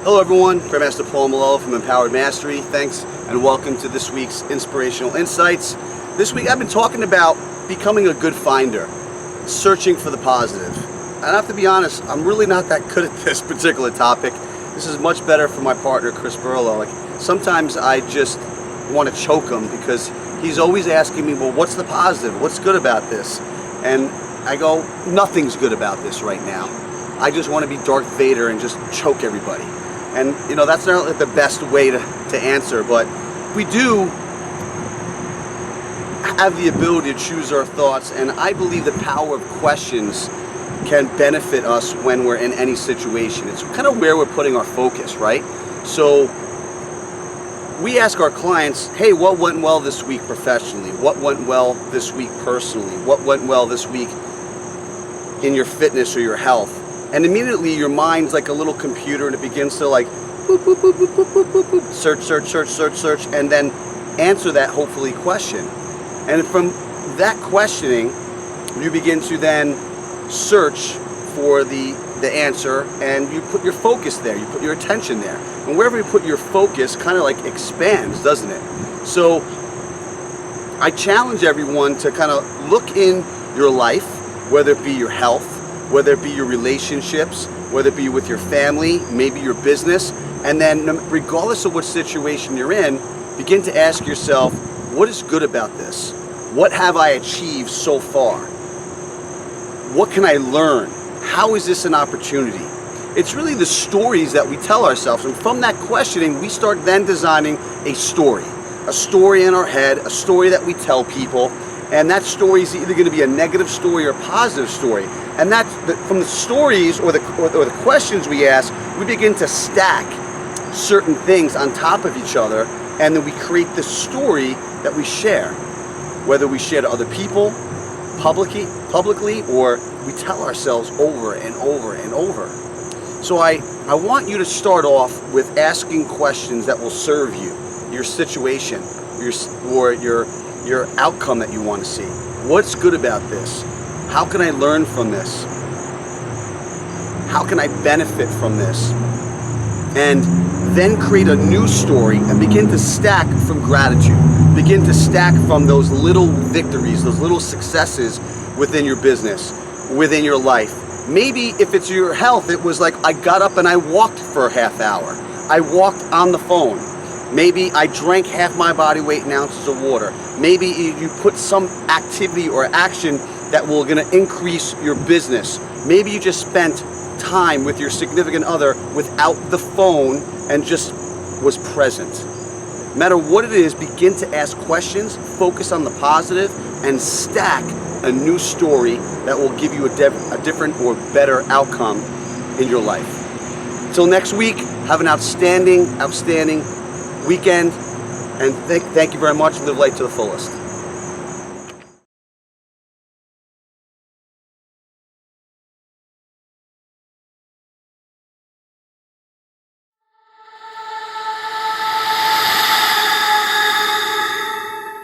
Hello everyone, Grandmaster Paul Malolo from Empowered Mastery. Thanks and welcome to this week's Inspirational Insights. This week I've been talking about becoming a good finder, searching for the positive. And I have to be honest, I'm really not that good at this particular topic. This is much better for my partner, Chris Burlow. Sometimes I just want to choke him because he's always asking me, well, what's the positive? What's good about this? And I go, nothing's good about this right now. I just want to be Darth Vader and just choke everybody. And you know, that's not the best way to answer, but we do have the ability to choose our thoughts, and I believe the power of questions can benefit us when we're in any situation. It's kind of where we're putting our focus, right? So we ask our clients, hey, what went well this week professionally? What went well this week personally? What went well this week in your fitness or your health? And immediately your mind's like a little computer and it begins to like boop, boop, boop, boop, boop, boop, boop, boop, search, and then answer that hopefully question. And from that questioning, you begin to then search for the answer, and you put your focus there, you put your attention there. And wherever you put your focus kind of like expands, doesn't it? So I challenge everyone to kind of look in your life, whether it be your health, whether it be your relationships, whether it be with your family, maybe your business, and then regardless of what situation you're in, begin to ask yourself, what is good about this? What have I achieved so far? What can I learn? How is this an opportunity? It's really the stories that we tell ourselves, and from that questioning, we start then designing a story in our head, a story that we tell people, and that story is either going to be a negative story or a positive story. And that's from the stories or the questions we ask, we begin to stack certain things on top of each other, and then we create this story that we share, whether we share to other people publicly, or we tell ourselves over and over and over. So I want you to start off with asking questions that will serve you, your situation, your outcome that you want to see. What's good about this? How can I learn from this? How can I benefit from this? And then create a new story and begin to stack from gratitude. Begin to stack from those little victories, those little successes within your business, within your life. Maybe if it's your health, it was like I got up and I walked for a half hour. I walked on the phone. Maybe I drank half my body weight in ounces of water. Maybe you put some activity or action that will gonna increase your business. Maybe you just spent time with your significant other without the phone and just was present. No matter what it is, begin to ask questions, focus on the positive, and stack a new story that will give you a different or better outcome in your life. Until next week, have an outstanding weekend, and thank you very much, and live life to the fullest.